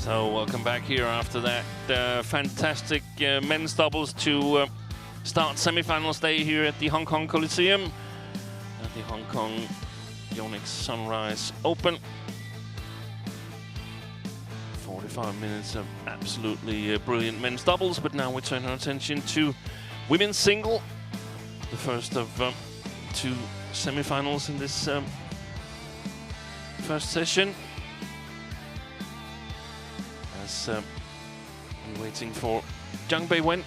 So welcome back here after that fantastic men's doubles to start semi-finals day here at the Hong Kong Coliseum at the Hong Kong YONEX-SUNRISE Open. 45 minutes of absolutely brilliant men's doubles, but now we turn our attention to women's single, the first of two semi-finals in this first session. As we're waiting for ZHANG Beiwen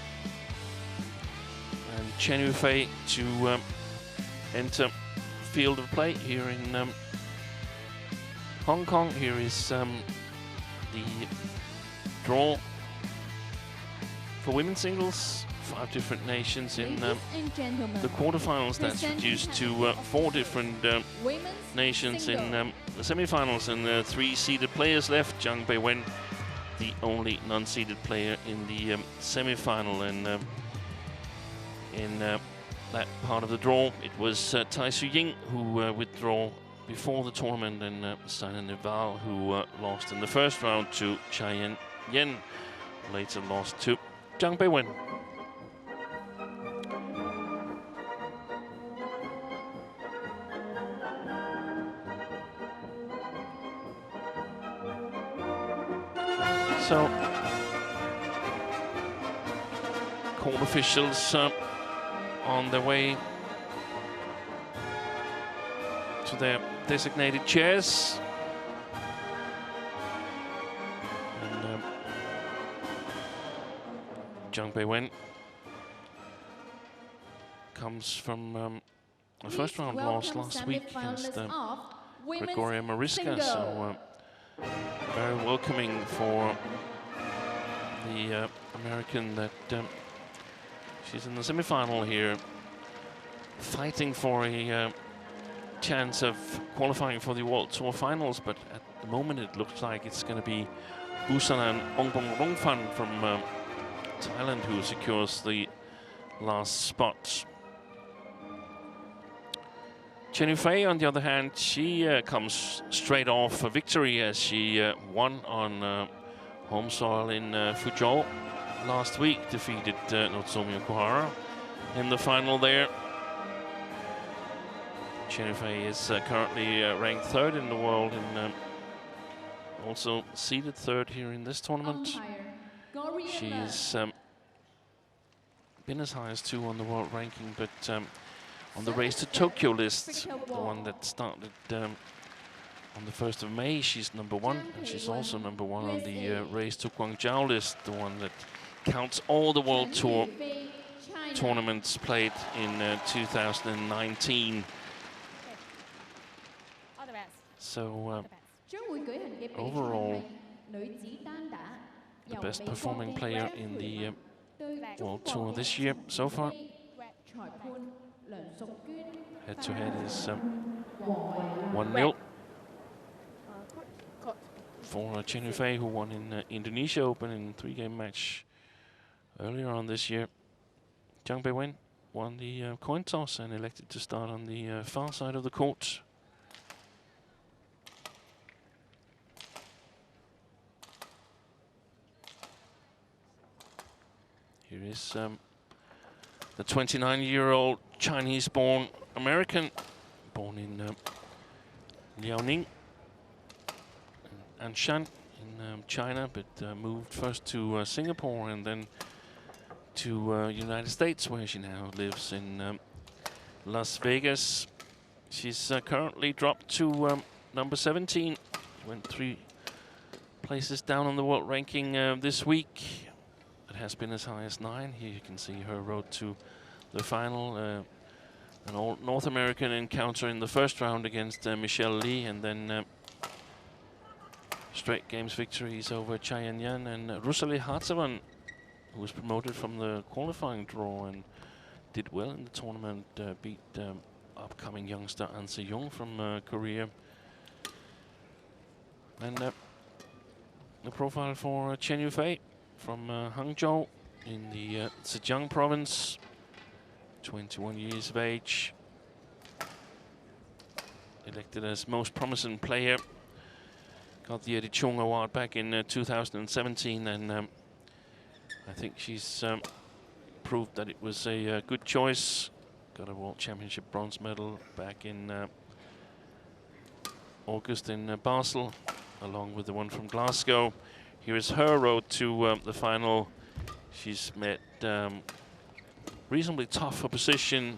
and Chen Yufei to enter field of play here in Hong Kong. Here is the draw for women's singles. 5 different nations in the quarterfinals. That's reduced to 4 different nations in the semifinals, and 3 seeded players left. ZHANG Beiwen, the only non-seeded player in the semifinal, and in that part of the draw, it was Tai Su-ying who withdrew before the tournament, and Sina Neval who lost in the first round to Chen Yen, later lost to ZHANG Beiwen. So, court officials on their way to their designated chairs. And ZHANG Beiwen comes from a first round loss last week against Gregoria Mariska, so very welcoming for the American that she's in the semi-final here, fighting for a chance of qualifying for the World Tour finals, but at the moment it looks like it's going to be Busanan Ongpongrongphan from Thailand who secures the last spot. Chen Yufei, on the other hand, she comes straight off a victory as she won on home soil in Fuzhou last week, defeated Nozomi Okuhara in the final there. Chen Yufei is currently ranked 3rd in the world and also seeded 3rd here in this tournament. She's been as high as 2 on the world ranking, but on the Race to Tokyo list, the one that started on the 1st of May, she's number 1, and she's also number 1 on the Race to Guangzhou list, the one that counts all the World Tour tournaments played in 2019. So overall, the best performing player in the World Tour this year so far. Head-to-head is 1-0 for Chen Yufei, who won in Indonesia Open in a 3-game match earlier on this year. ZHANG Beiwen won the coin toss and elected to start on the far side of the court. Here is the 29-year-old Chinese-born American, born in Liaoning, Anshan in China, but moved first to Singapore and then to United States, where she now lives in Las Vegas. She's currently dropped to number 17, went 3 places down on the world ranking this week. It has been as high as 9. Here you can see her road to the final. An old North American encounter in the first round against Michelle Lee, and then straight games victories over Chen Yan and Rosalie Hartzavan, who was promoted from the qualifying draw and did well in the tournament, beat upcoming youngster An Se-young from Korea. And the profile for Chen Yufei from Hangzhou in the Zhejiang province, 21 years of age, elected as most promising player got the Eddie Chung Award back in 2017, and I think she's proved that it was a good choice. Got a World Championship bronze medal back in August in Basel, along with the one from Glasgow. Here is her road to the final. She's met reasonably tough opposition.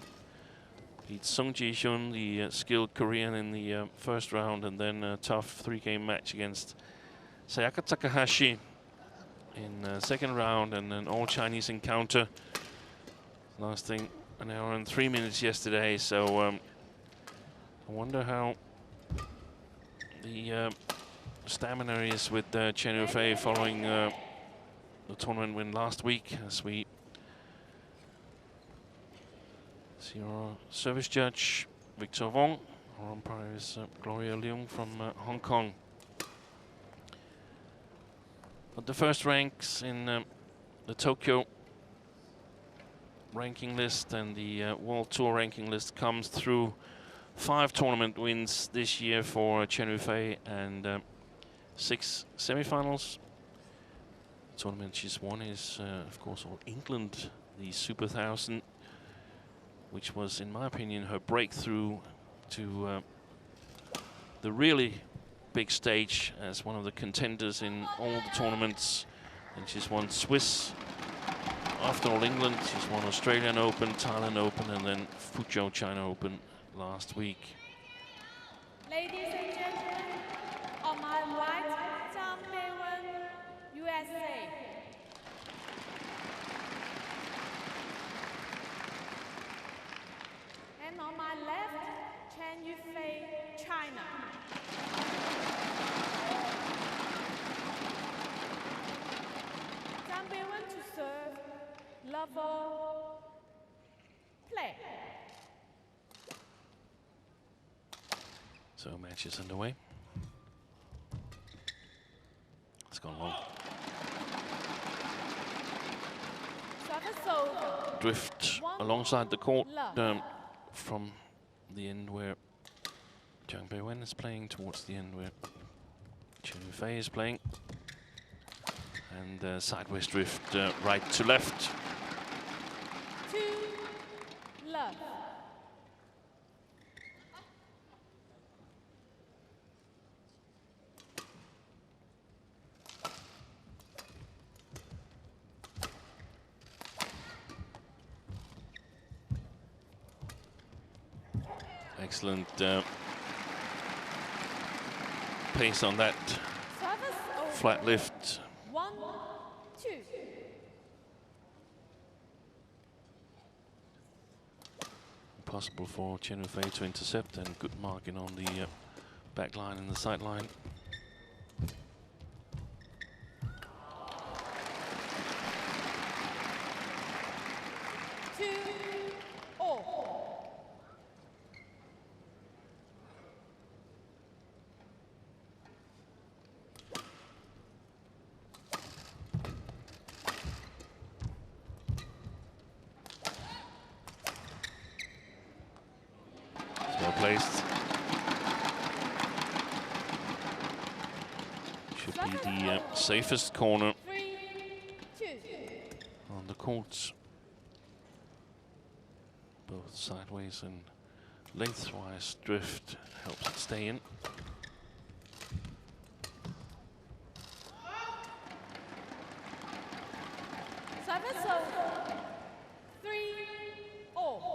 Beat Sung Ji-hyun, the skilled Korean, in the first round, and then a tough three-game match against Sayaka Takahashi in second round, and an all-Chinese encounter lasting an hour and 3 minutes yesterday. So I wonder how the stamina is with Chen Yufei following the tournament win last week, as we see our service judge, Victor Wong. Our umpire is Gloria Leung from Hong Kong. But the first ranks in the Tokyo ranking list and the World Tour ranking list comes through 5 tournament wins this year for Chen Yufei and 6 semifinals. The tournament she's won is, of course, All England, the Super 1000, which was, in my opinion, her breakthrough to the really big stage as one of the contenders in all the tournaments. And she's won Swiss after All England. She's won Australian Open, Thailand Open, and then Fuzhou China Open last week. Ladies and gentlemen, on my right, ZHANG Beiwen, USA. And on my left, Chen Yufei, China. ZHANG Beiwen to serve, level, play. So match is underway. It's gone long. Drift alongside the court from the end where ZHANG Beiwen is playing towards the end where Chen Yufei is playing. And sideways drift right to left. To left. Excellent pace on that flat lift. 1, 2. Possible for Chen Yufei to intercept, and good marking on the back line and the side line. Placed. Should be the safest corner on the courts. Both sideways and lengthwise drift helps it stay in. Service over. 3-all.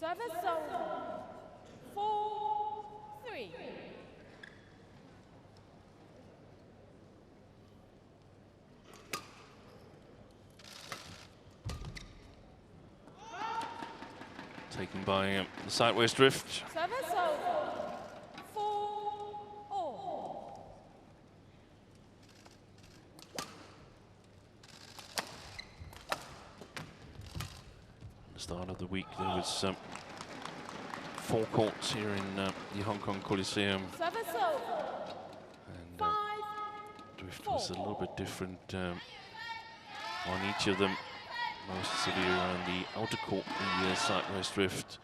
Service over. 4-3. Taken by the sideways drift. Service over. 4-all. Start of the week, there was 4 courts here in the Hong Kong Coliseum. Service over. drift was a little bit different on each of them. Most severe on the outer court, the sideways drift.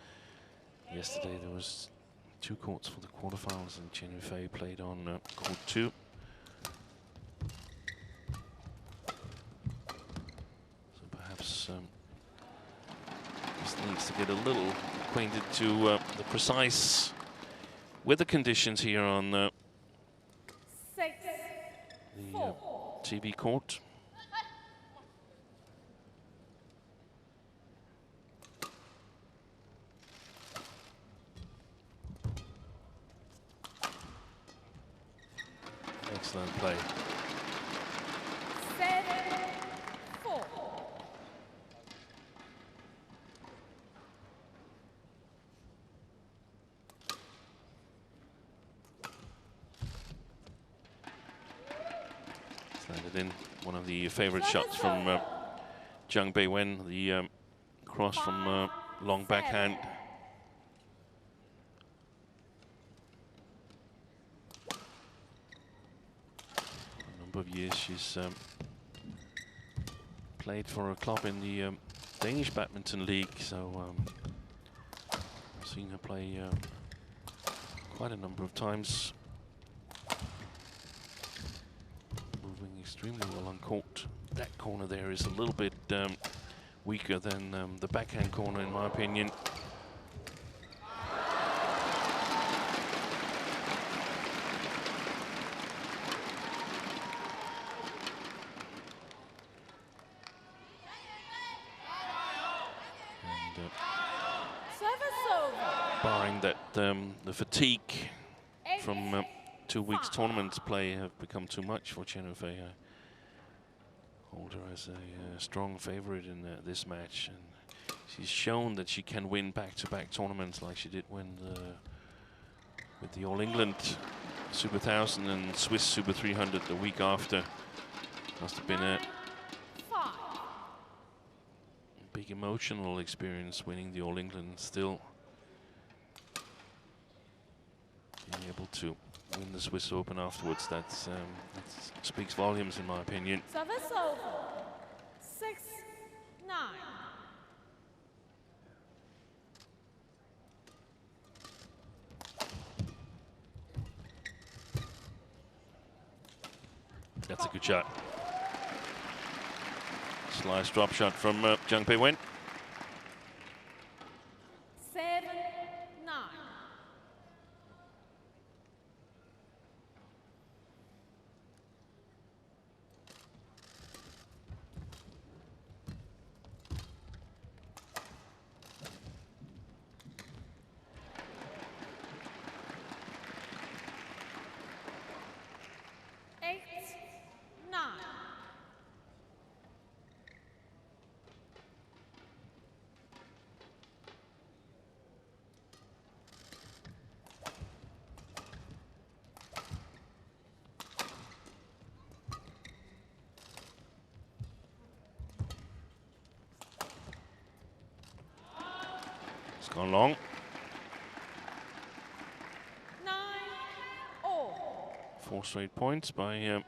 Yesterday there was 2 courts for the quarterfinals, and Chen Yufei played on court 2. So perhaps just needs to get a little acquainted to the precise weather conditions here on the TV court. Excellent play. 7-4. Landed in one of the favorite shots from ZHANG Beiwen, the cross from long backhand. Of years she's played for a club in the Danish Badminton League, so I've seen her play quite a number of times, moving extremely well on court. That corner there is a little bit weaker than the backhand corner, in my opinion. Barring that the fatigue from 2 weeks tournament play have become too much for Chen Yufei. I hold her as a strong favorite in this match, and she's shown that she can win back-to-back tournaments like she did when with the All England Super 1000 and Swiss Super 300 the week after. Must have been a big emotional experience winning the All England, still being able to win the Swiss Open afterwards. That speaks volumes, in my opinion. Service over. 6-9. That's a good shot. Slice drop shot from ZHANG Beiwen. 7-9. It's gone long. 9-all. 4 straight points by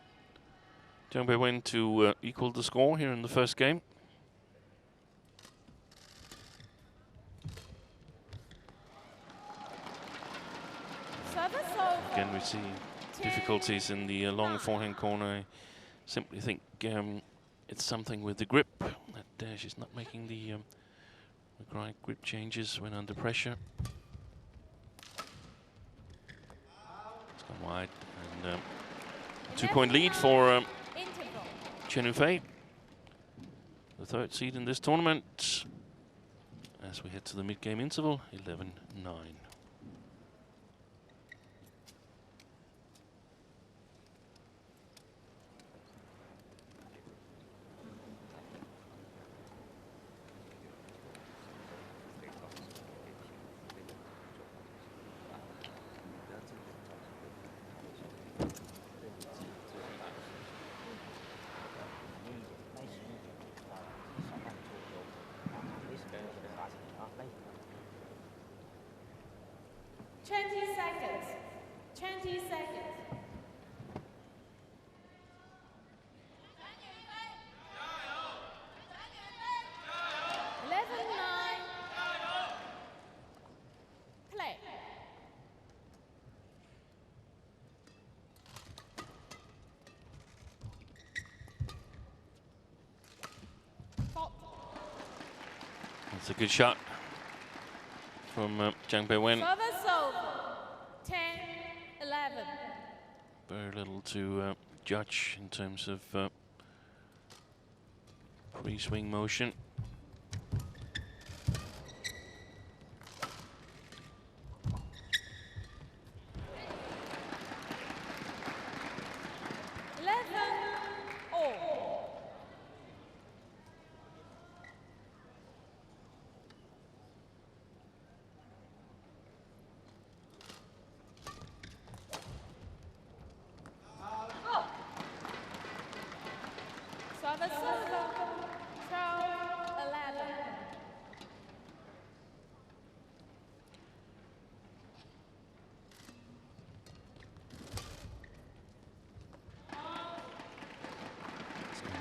ZHANG Beiwen to equal the score here in the first game. Service over. Again, we see difficulties in the long forehand corner. I simply think it's something with the grip, that she's not making the right grip changes when under pressure. It's gone wide, and 2-point lead for Chen Yufei, the 3rd seed in this tournament, as we head to the mid-game interval. 11-9. It's a good shot from ZHANG Beiwen. Service over. 10-11. Very little to judge in terms of pre-swing motion. Service over. 12-11.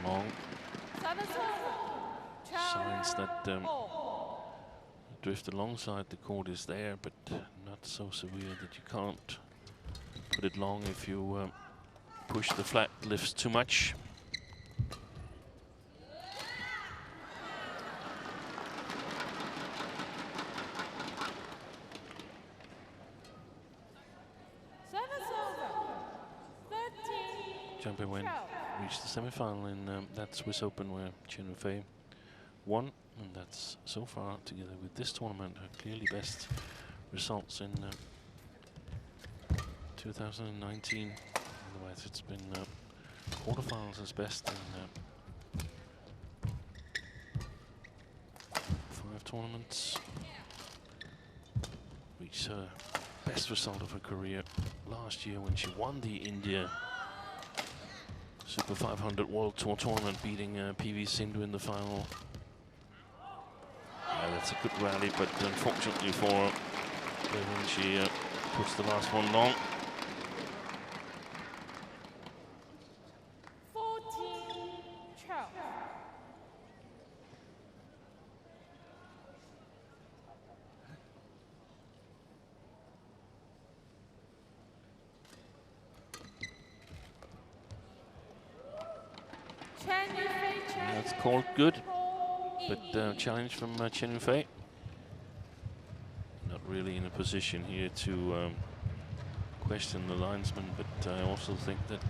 Long Service over. signs that drift alongside the court is there, but not so severe that you can't put it long if you push the flat lifts too much. Service over. 13. ZHANG Beiwen reached the semi-final in that Swiss Open where Chen Yufei won, and that's so far together with this tournament her clearly best results in 2019. Otherwise, it's been quarterfinals as best in 5 tournaments. Reached her best result of her career last year when she won the India Super 500 World Tour tournament, beating PV Sindhu in the final. That's a good rally, but unfortunately for her, when she puts the last one long. 14-12. That's called good, but challenge from Chen Yufei. Not really in a position here to question the linesman, but I also think that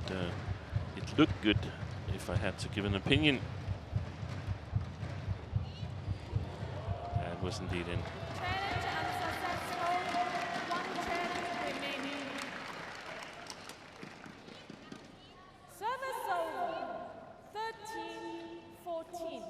it looked good if I had to give an opinion. And was indeed in. Challenge unsuccessful. 1 challenge remaining. Service over. 13-14.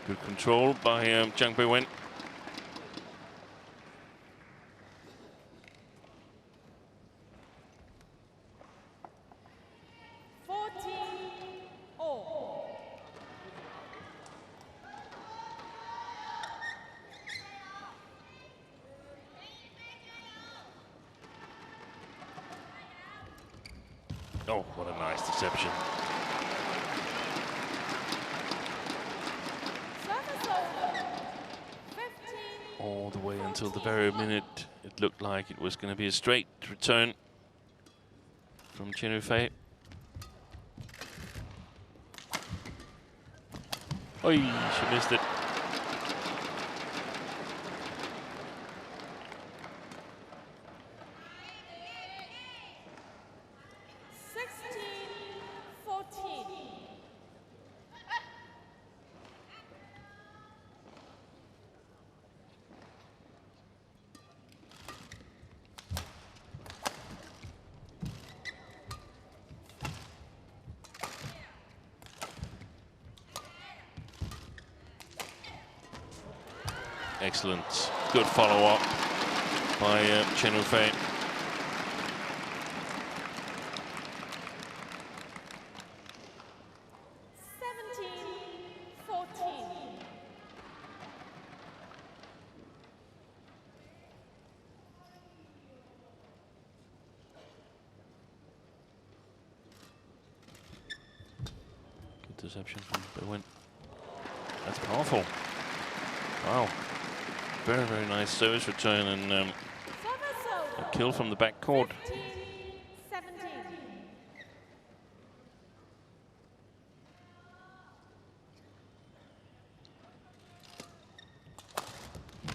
Good control by ZHANG Beiwen. Oh, what a nice deception. All the way until the very minute it looked like it was going to be a straight return from Chen Yufei. Oh, she missed it. Excellent, good follow-up by Chen Yufei. Good deception from Beiwen. That's powerful. Wow. Very, very nice service return and a kill from the back court. 15-17.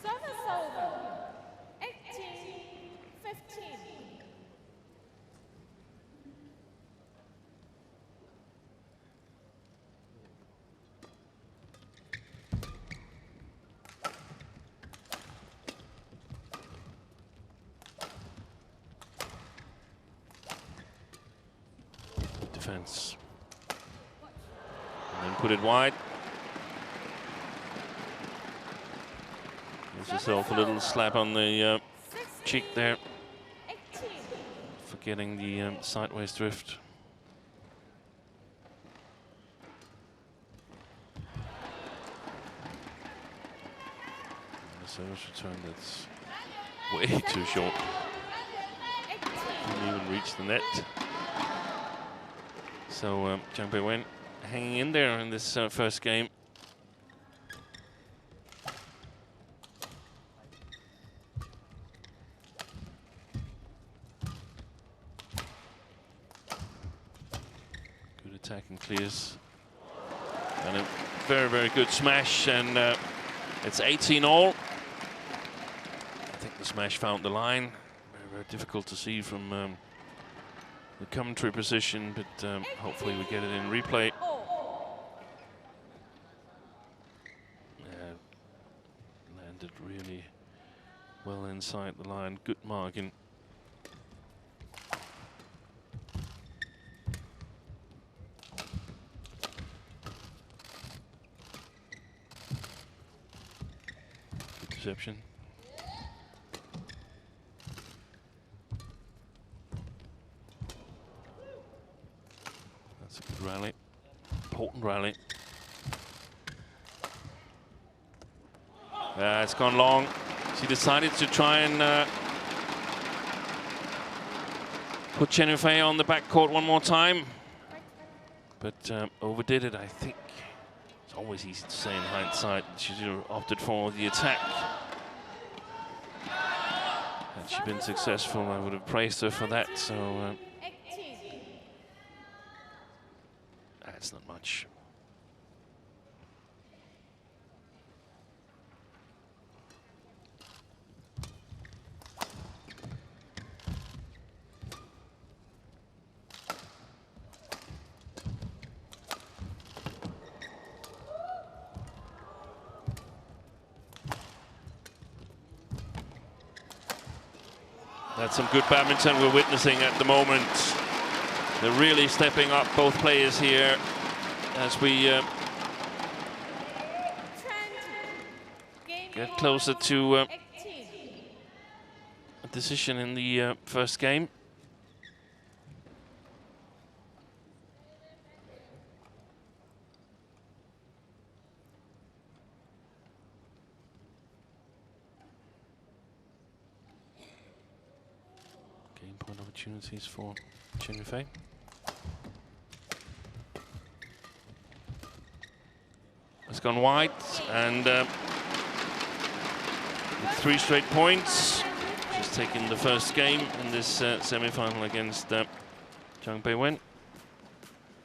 Service over. 18-15. Defense. And then put it wide. Gives yourself a little slap on the cheek there for getting the sideways drift. And the service return that's way too short. Didn't even reach the net. So ZHANG Beiwen hanging in there in this first game. Good attack and clears. And a very, very good smash, and it's 18 all. I think the smash found the line. Very, very difficult to see from the commentary position, but hopefully we get it in replay. Landed really well inside the line, good margin. Good deception. That's a good rally, important rally. It's gone long. She decided to try and put Chen Yufei on the backcourt one more time, but overdid it, I think. It's always easy to say in hindsight. She should have opted for the attack. Had she been successful, I would have praised her for that. So that's not much. That's some good badminton we're witnessing at the moment. They're really stepping up, both players here, as we get closer to a decision in the first game. Game point opportunities for Chen Yufei. It's gone wide, and with 3 straight points, she's taken the first game in this semi-final against ZHANG Beiwen.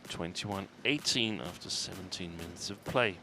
21-18 after 17 minutes of play.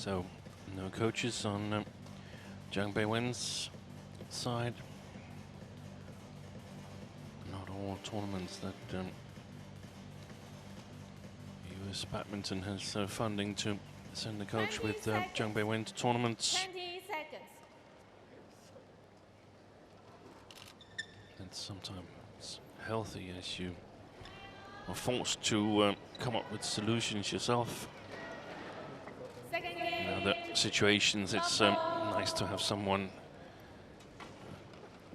So no coaches on ZHANG Beiwen's side. Not all tournaments that US Badminton has funding to send a coach with ZHANG Beiwen to tournaments. 20 seconds. It's sometimes healthy as you are forced to come up with solutions yourself. In other situations, it's nice to have someone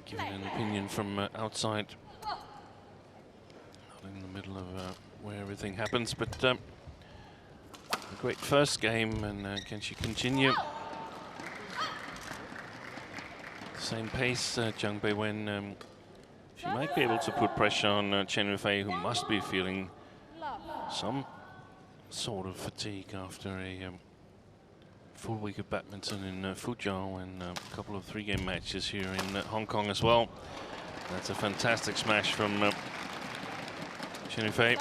giving an opinion from outside, not in the middle of where everything happens. But a great first game, and can she continue? Same pace, ZHANG Beiwen. She might be able to put pressure on Chen Yufei, who must be feeling some sort of fatigue after a full week of badminton in Fuzhou and a couple of 3-game matches here in Hong Kong as well. That's a fantastic smash from Chen Yufei.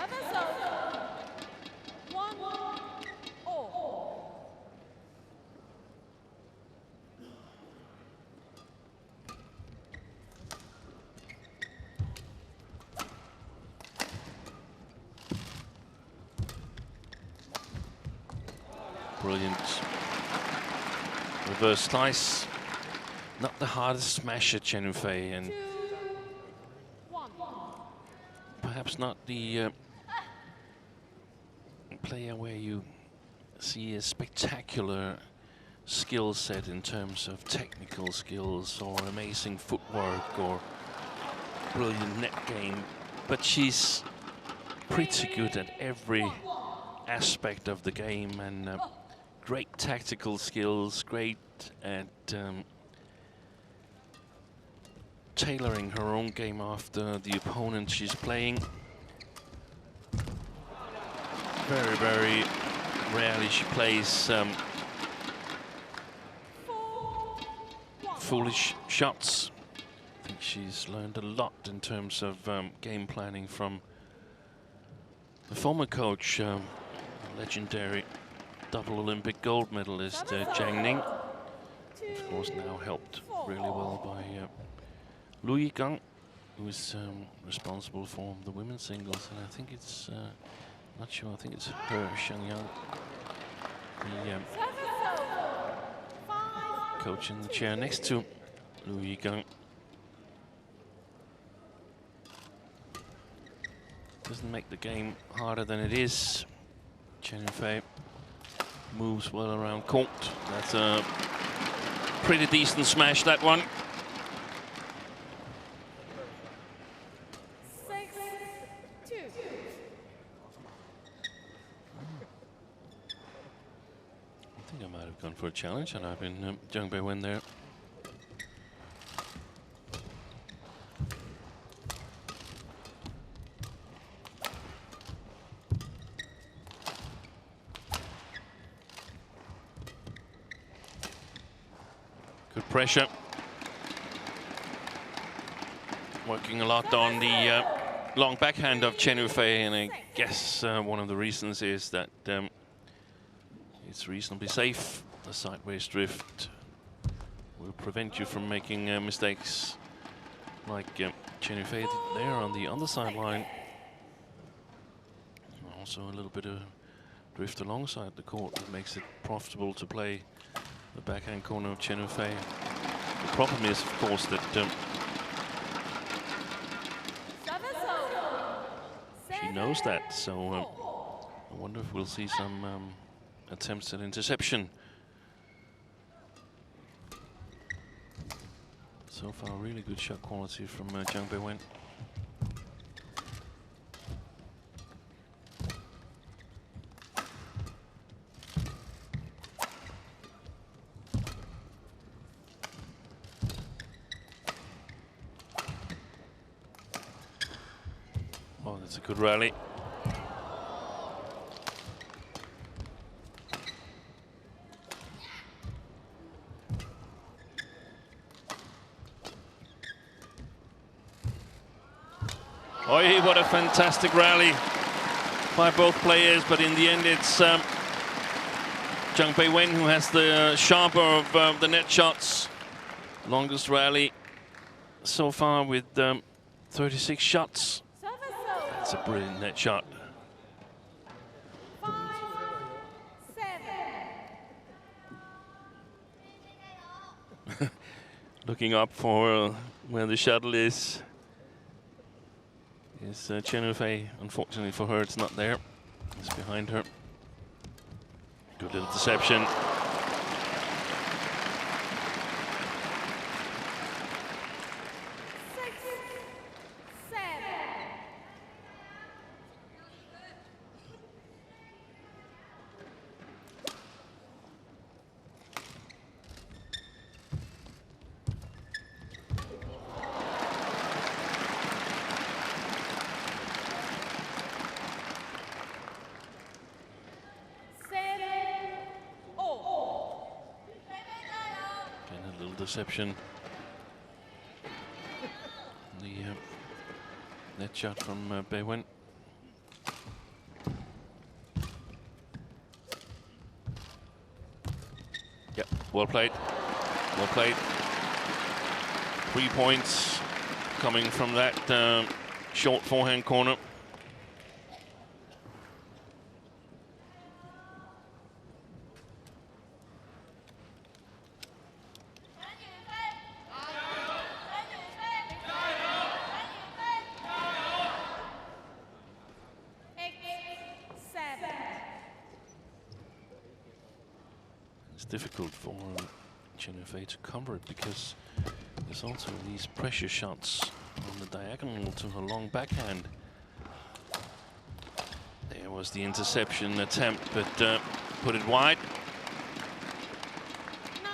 Brilliant reverse slice. Not the hardest smasher, Chen Yufei, and perhaps not the player where you see a spectacular skill set in terms of technical skills or amazing footwork or brilliant net game, but she's pretty good at every aspect of the game, and great tactical skills, great at tailoring her own game after the opponent she's playing. Very, very rarely she plays foolish shots. I think she's learned a lot in terms of game planning from the former coach, legendary double Olympic gold medalist Jiang Ning, of course now helped really well by Lu Yigang, who is responsible for the women's singles, and I think it's not sure, I think it's her Shangyang, the coach in the chair next to Lu Yigang. Doesn't make the game harder than it is. Chen Yufei moves well around court. That's a pretty decent smash, that one. 6-2. I think I might have gone for a challenge, and I've been ZHANG Beiwen there. Good pressure. Working a lot on the long backhand of Chen Yufei, and I guess one of the reasons is that it's reasonably safe. The sideways drift will prevent you from making mistakes like Chen Yufei did there on the underside line. Also a little bit of drift alongside the court that makes it profitable to play the backhand corner of Chen Yufei. The problem is, of course, that she knows that, so I wonder if we'll see some attempts at interception. So far, really good shot quality from ZHANG Beiwen. Oh, that's a good rally. Oh, what a fantastic rally by both players, but in the end it's ZHANG Beiwen, who has the sharper of the net shots. Longest rally so far with 36 shots. That's a brilliant net shot. 5-7. Looking up for where the shuttle is Chen Fei. Unfortunately for her, it's not there. It's behind her. Good little deception. Deception. The net shot from Beiwen. Yeah, well played. Well played. 3 points coming from that short forehand corner. It's difficult for Chen Fei to cover it because there's also these pressure shots on the diagonal to her long backhand. There was the interception attempt, but put it wide. 9-7.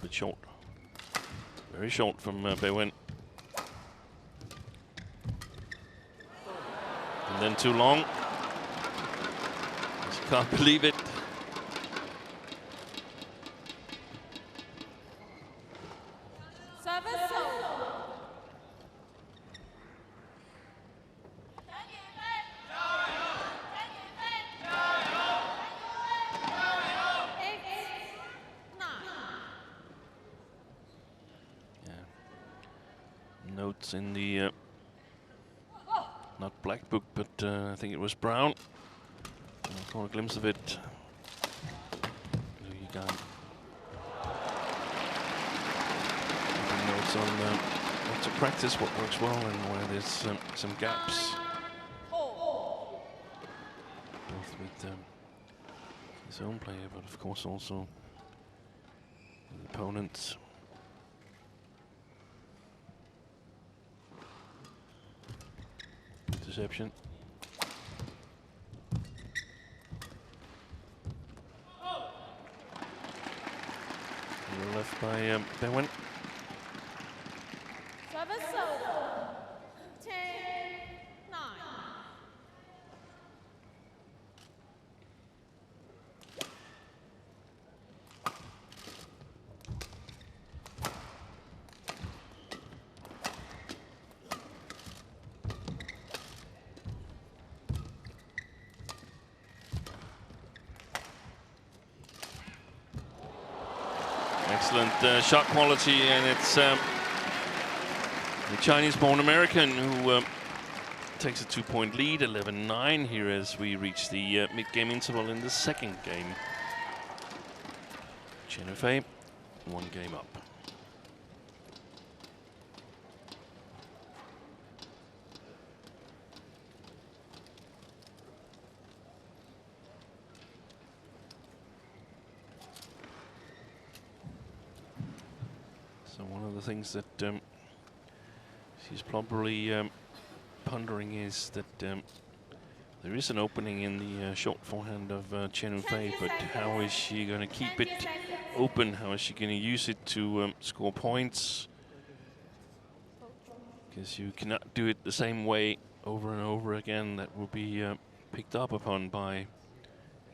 Bit short, very short from Beiwen, and then too long. Just can't believe it. Notes in the not black book, but I think it was brown. I caught a glimpse of it. You got notes on what to practice, what works well, and where there's some gaps. Both with his own player, but of course also the opponents. Deception. Left by Beiwen. 10-9. Excellent shot quality, and it's the Chinese-born American who takes a 2-point lead, 11-9 here as we reach the mid-game interval in the second game. Chen Fei, 1 game up. So one of the things that she's probably pondering is that there is an opening in the short forehand of Chen Fei, but how is she going to keep it open? How is she going to use it to score points? Because you cannot do it the same way over and over again. That will be picked up upon by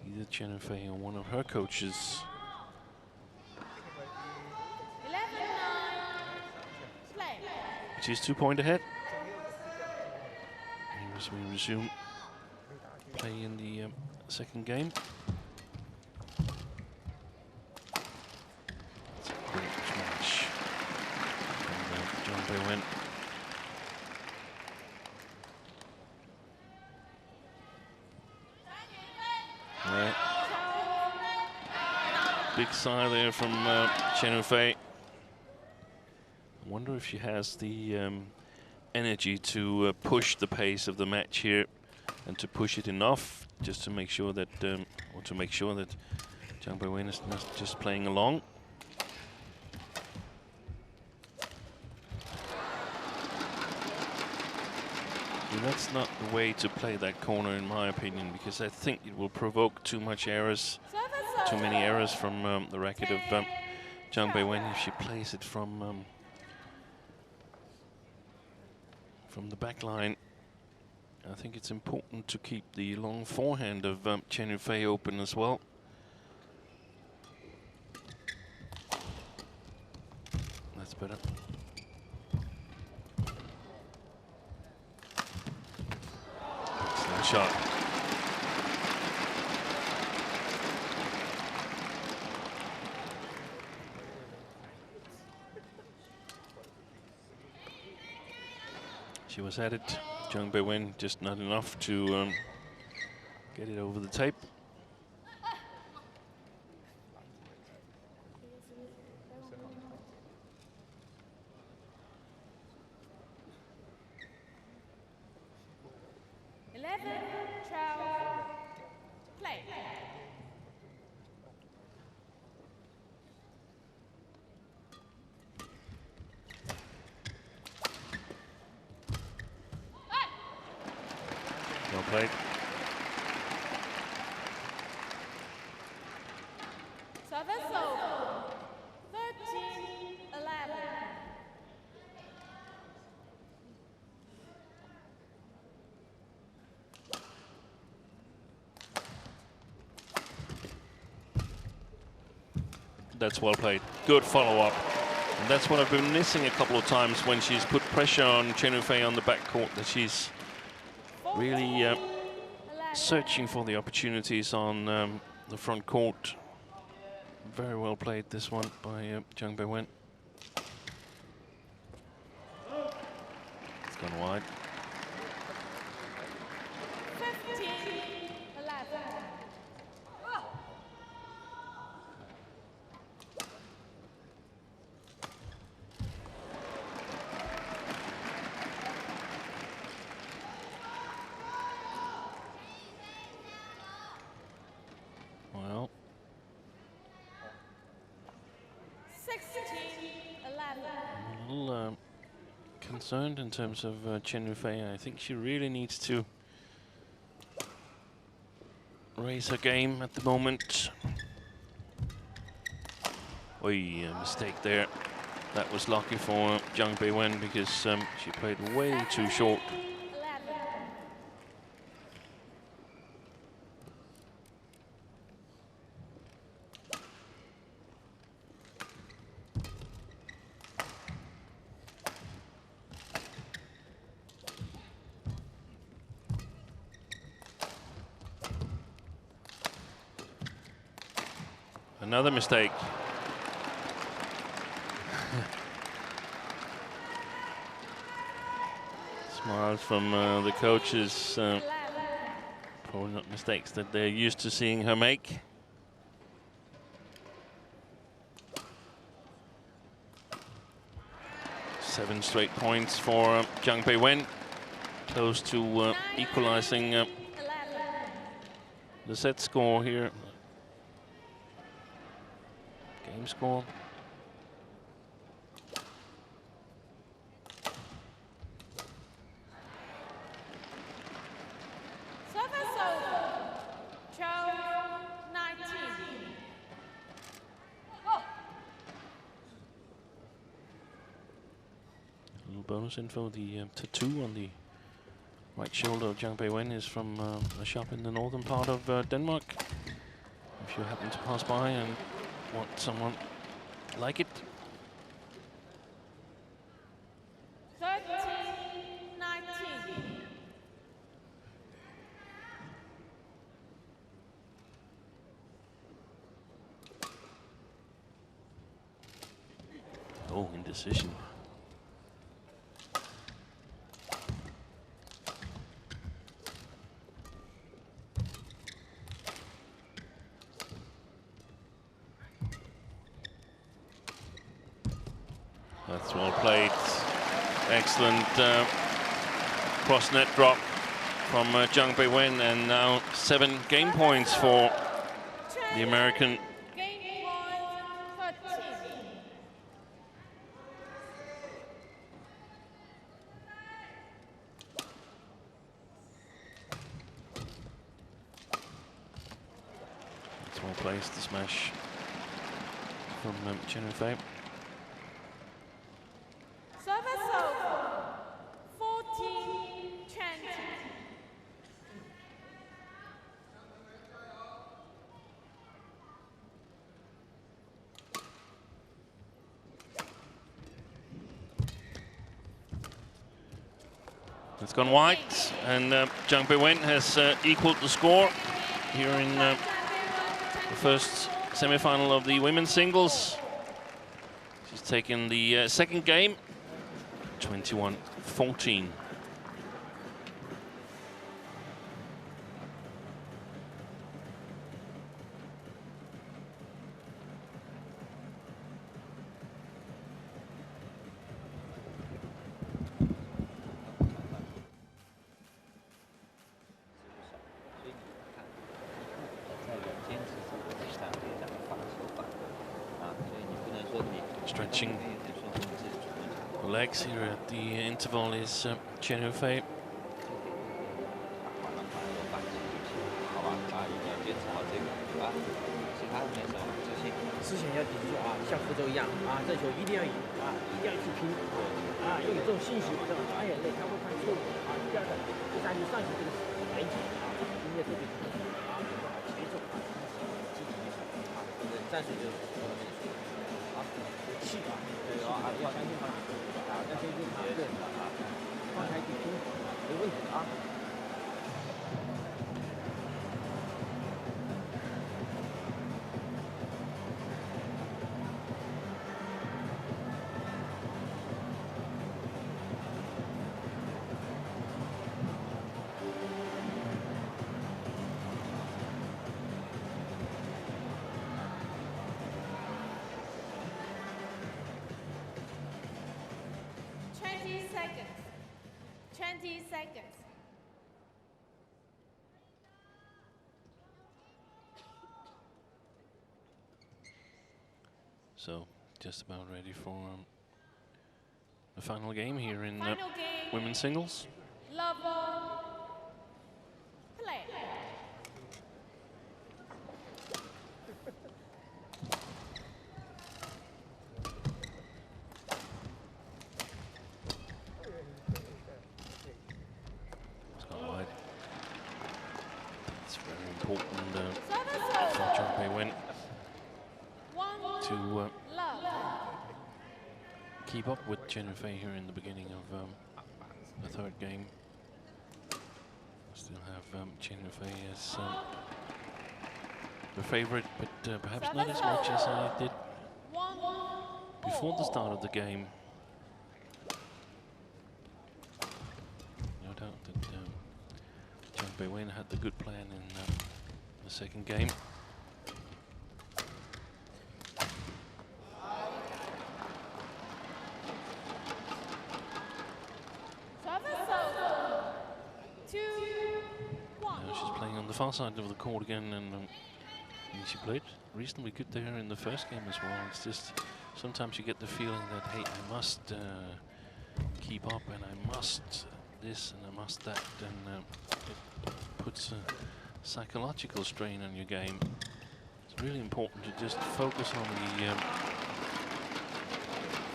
either Chen Fei or one of her coaches. She's 2 points ahead. As we resume play in the second game. It's a great match from ZHANG Beiwen. Right. Big sigh there from Chen Yufei. I wonder if she has the energy to push the pace of the match here, and to push it enough just to make sure that, ZHANG Beiwen is not just playing along. And that's not the way to play that corner, in my opinion, because I think it will provoke too much errors, too many errors from the racket of ZHANG Beiwen if she plays it from the back line. I think it's important to keep the long forehand of Chen Yufei open as well. That's better. Excellent shot. She was at it, ZHANG Beiwen, just not enough to get it over the tape. Play. Well played. Service over. 13-11. That's well played. Good follow-up. And that's what I've been missing a couple of times when she's put pressure on Chen Yufei on the backcourt, that she's really searching for the opportunities on the front court. Very well played, this one, by ZHANG Beiwen. It's gone wide. 15-11. Well, 16-11. I'm a little concerned in terms of Chen Yufei. I think she really needs to raise her game at the moment. Oi, a mistake there. That was lucky for ZHANG Beiwen because she played way too short. 11. Another mistake. Smiles from the coaches. Probably not mistakes that they're used to seeing her make. Seven straight points for ZHANG Beiwen. Close to equalizing the set score here. Game score. Service over. 12-19. A little bonus info, the tattoo on the right shoulder of ZHANG Beiwen is from a shop in the northern part of Denmark. If you happen to pass by and want someone like it. 13-11. Oh, indecision. That's well played. Excellent cross net drop from ZHANG Beiwen, and now 7 game points for the American. Game point for team. It's well placed, the smash from Chen Yufei. Service over. 14-20. It's gone wide, and ZHANG Beiwen has equaled the score here in the first semi-final of the women's singles. She's taken the second game, 21-14. Stretching the legs here at the interval is Chen Yufei. So just about ready for the final game here in women's singles. Level play. It's gone wide. It's very important for ZHANG Beiwen to keep up with Chen Yufei here in the beginning of the third game. Still have Chen Yufei as the favorite, but perhaps not as much as I did before the start of the game. No doubt that ZHANG Beiwen had the good plan in the second game. Far side of the court again, and she played reasonably good there in the first game as well. It's just sometimes you get the feeling that, hey, I must keep up, and I must this and I must that, and it puts a psychological strain on your game. It's really important to just focus on the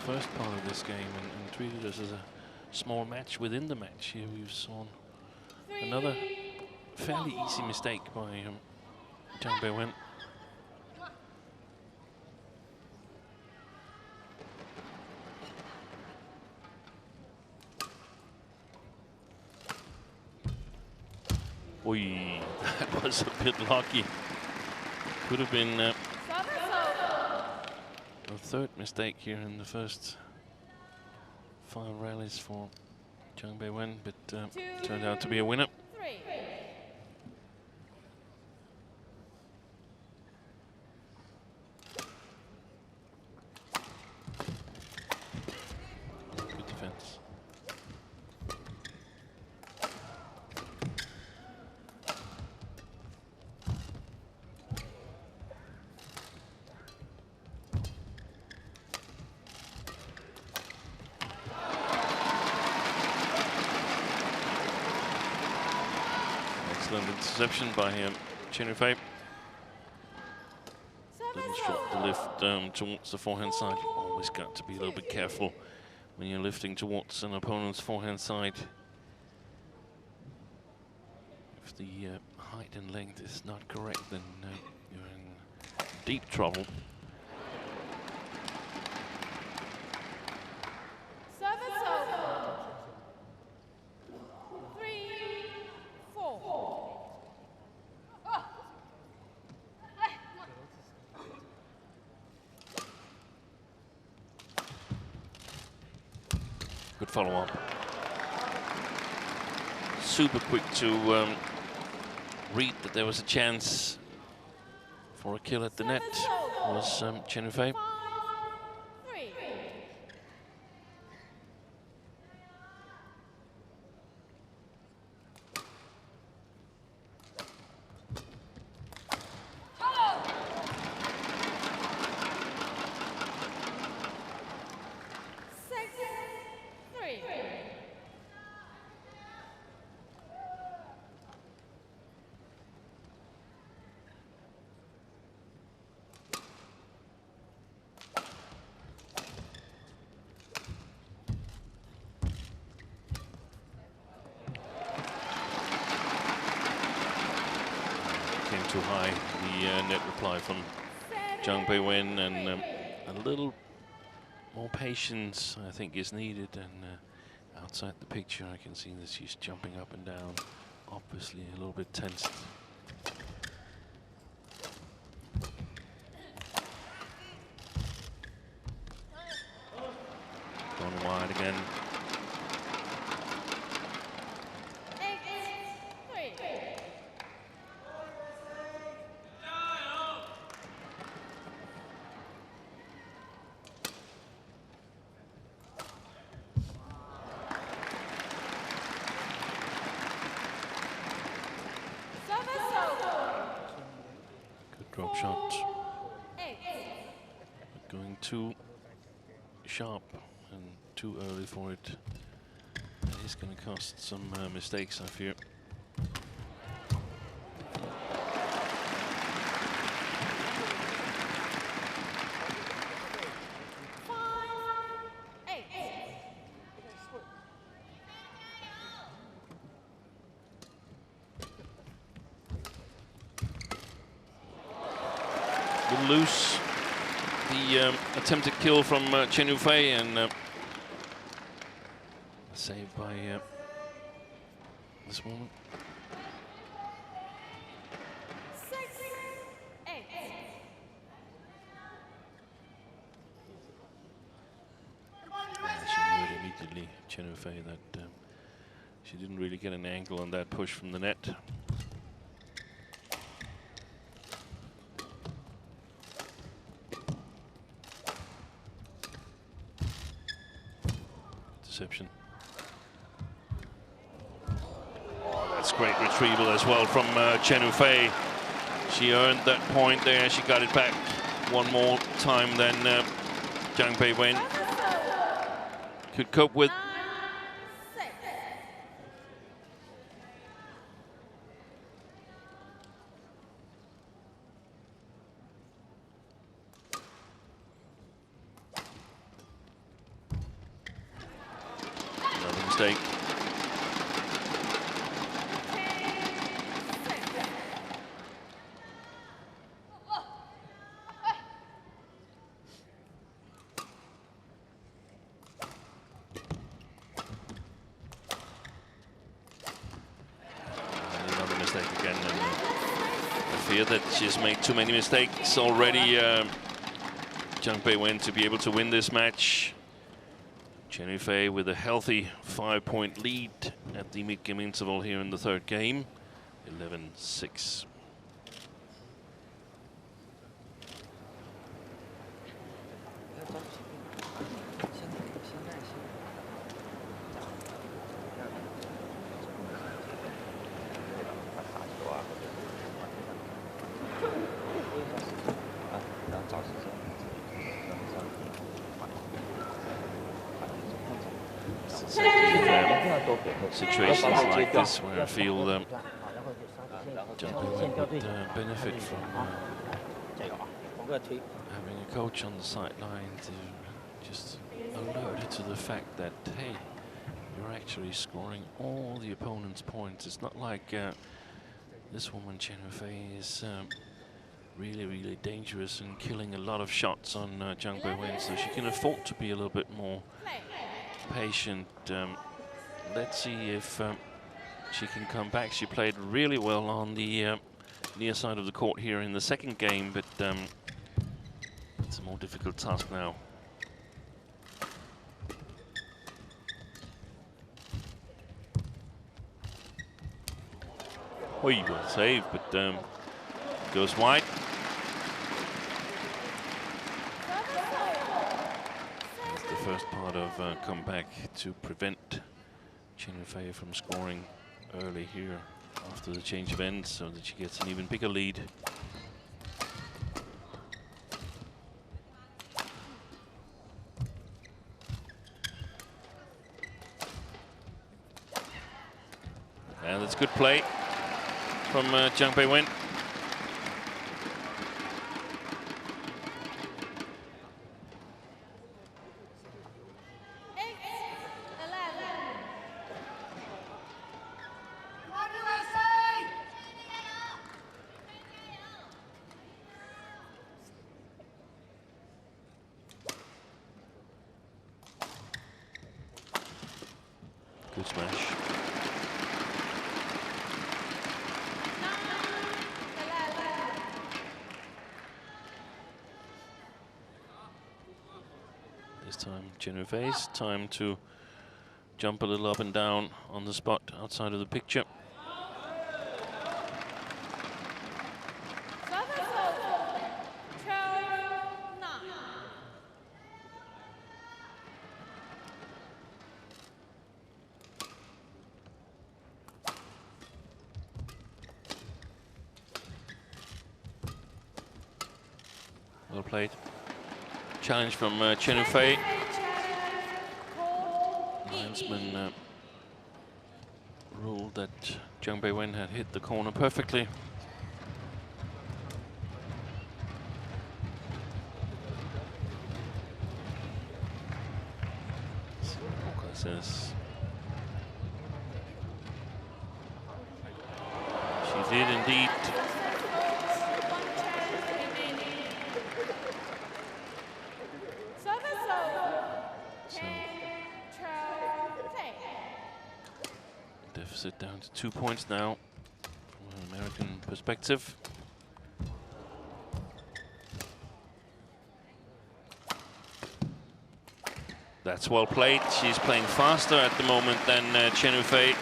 first part of this game and treat it as a small match within the match. Here we've saw another fairly easy mistake by ZHANG Beiwen. Oi, that was a bit lucky. Could have been third mistake here in the first 5 rallies for ZHANG Beiwen, but turned out to be a winner. Good defense. Excellent interception by Chen Yufei. Little shot to lift towards the forehand side. You always got to be a little bit careful when you're lifting towards an opponent's forehand side. If the height and length is not correct, then you're in deep trouble. Good follow-up. Super quick to read that there was a chance for a kill at the net. Was Chen Yufei. Came too high, the net reply from ZHANG Beiwen, and a little more patience I think is needed. And outside the picture I can see that she's jumping up and down, obviously a little bit tensed. Gone wide again. Drop shot, but going too sharp and too early for it. It is going to cost some mistakes, I fear. Loose the attempted kill from Chen Yufei, and saved by this woman. She knew it immediately, Chen Yufei, that she didn't really get an angle on that push from the net. Oh, that's great retrieval as well from Chen Yufei. She earned that point there. She got it back one more time than ZHANG Beiwen could cope with. Another mistake. Another mistake again. And I fear that she's made too many mistakes already. ZHANG Beiwen to be able to win this match. Chen Yufei with a healthy 5-point lead at the mid-game interval here in the third game. 11-6. Situations like this where I feel ZHANG Beiwen would benefit from having a coach on the sideline to just alert her to the fact that, hey, you're actually scoring all the opponent's points. It's not like this woman, Chen Yufei, is really, really dangerous and killing a lot of shots on ZHANG Beiwen, so she can afford to be a little bit more patient. Let's see if she can come back. She played really well on the near side of the court here in the second game, but it's a more difficult task now. Oi, well saved, but goes wide. That's the first part of comeback to prevent Chen Yufei from scoring early here after the change of ends, so that she gets an even bigger lead. And that's good play from ZHANG Beiwen. Good smash. This time, Chen Yufei's time to jump a little up and down on the spot outside of the picture. Well played. Challenge from Chen Yufei. Linesman ruled that ZHANG Beiwen had hit the corner perfectly. Walker says she did indeed. Deficit down to 2 points now from an American perspective. That's well played. She's playing faster at the moment than Chen Yufei.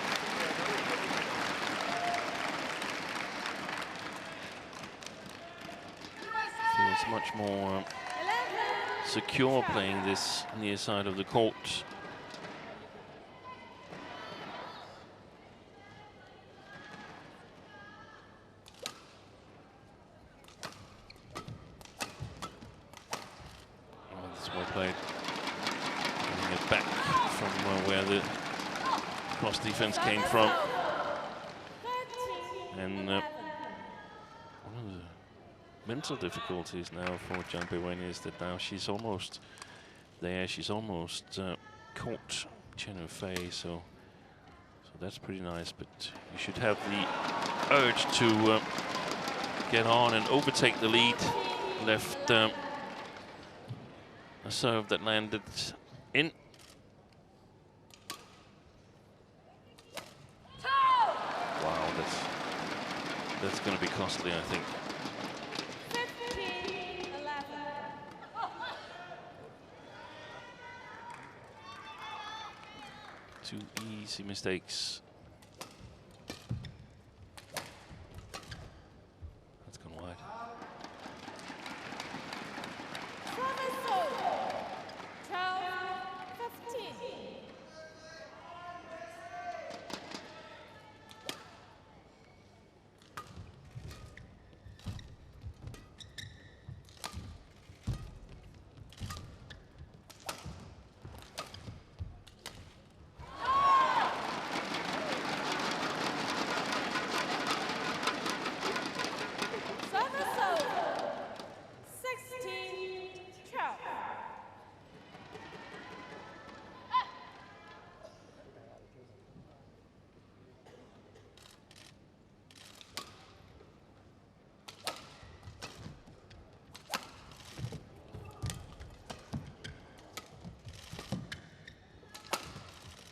Feels much more secure playing this near side of the court. Well played. Bringing it back from where the cross defense came from. And one of the mental difficulties now for ZHANG Beiwen is that now she's almost there. She's almost caught Chen Yufei, so that's pretty nice. But you should have the urge to get on and overtake the lead. Left a serve that landed in. Wow, that's going to be costly, I think. 15-11. Two easy mistakes. That's gone wide.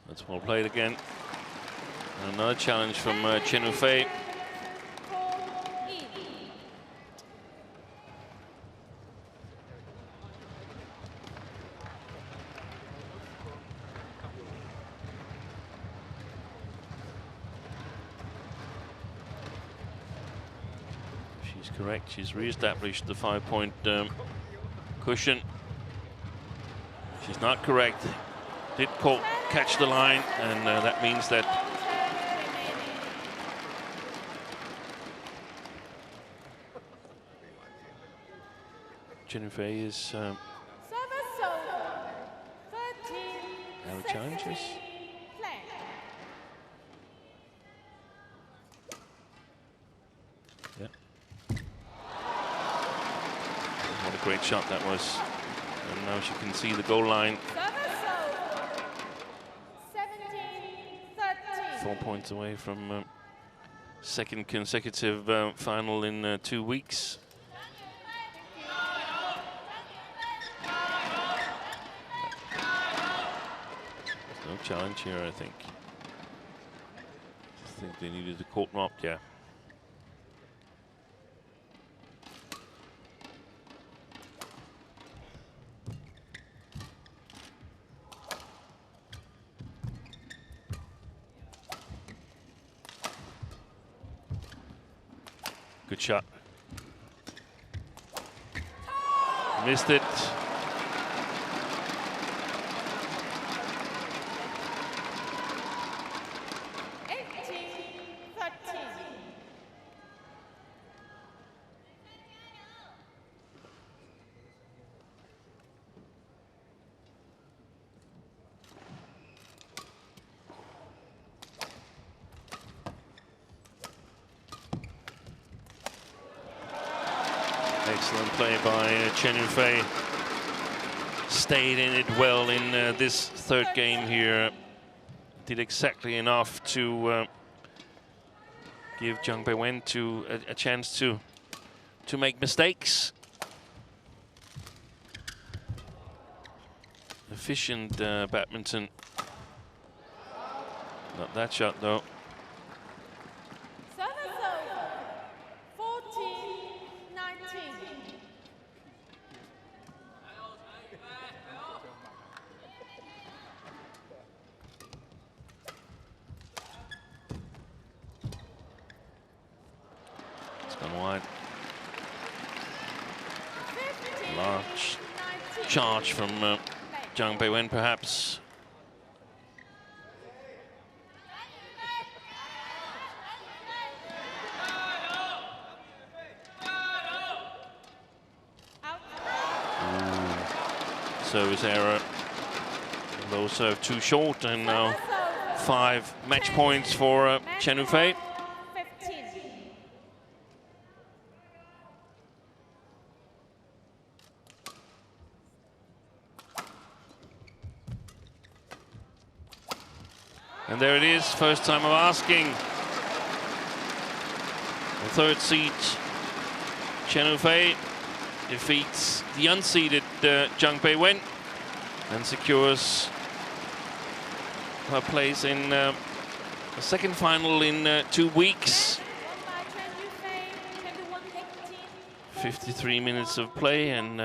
That's well played again. And another challenge from Chen Yufei. She's correct. She's re-established the 5-point cushion. She's not correct. Did catch the line, and that means that Chen Yufei is out of challenges. Yeah. What a great shot that was. And now she can see the goal line. 4 points away from second consecutive final in 2 weeks. There's no challenge here, I think. I think they needed the court knocked, yeah. Good shot. Missed it. Excellent play by Chen Yufei. Stayed in it well in this third game here. Did exactly enough to give ZHANG Beiwen a chance to make mistakes. Efficient badminton. Not that shot though. Wide. Large charge from ZHANG Beiwen, perhaps. Service error. Low serve too short, and now 5 match points for Chen Yufei. And there it is, first time of asking. The third seed, Chen Yufei, defeats the unseeded ZHANG Beiwen and secures her place in the second final in 2 weeks. 53 minutes of play, and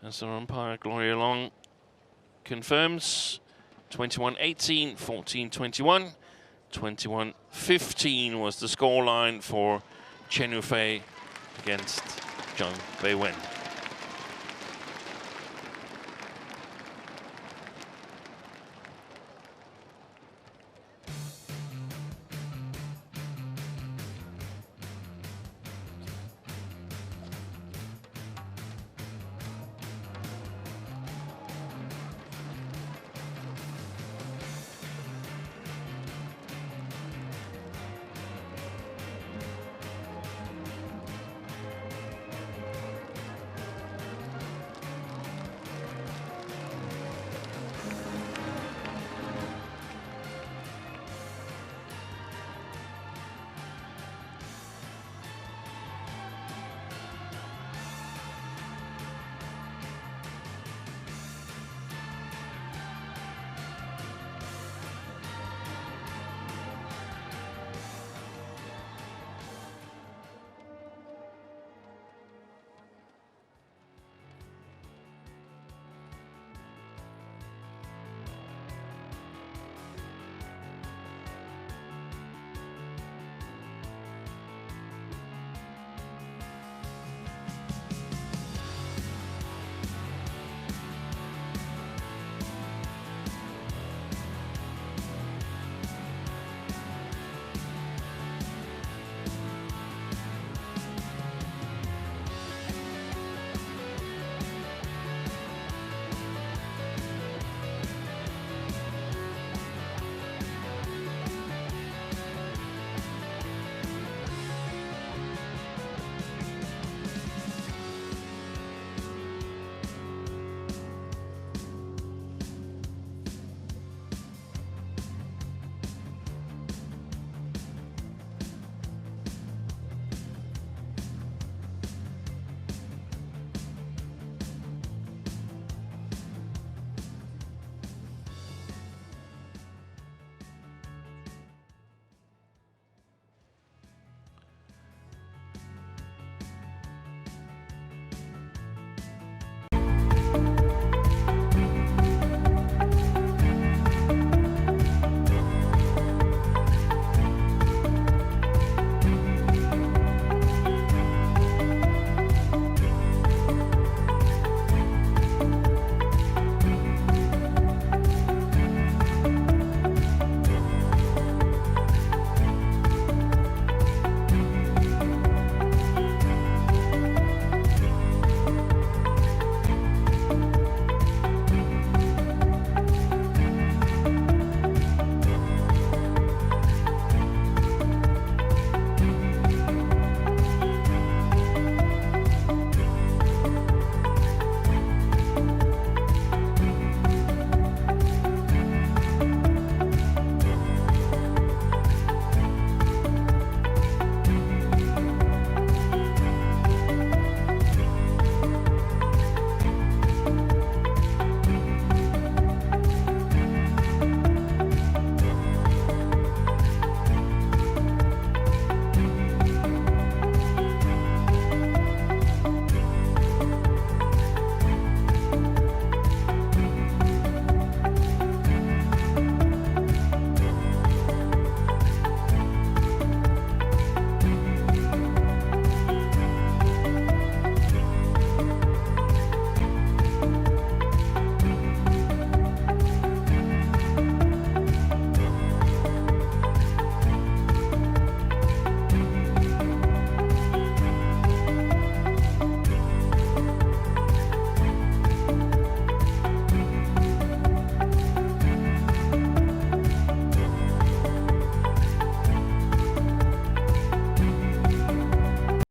as our umpire Gloria Long confirms, 21-18, 14-21, 21-15 was the scoreline for Chen Yufei against ZHANG Beiwen.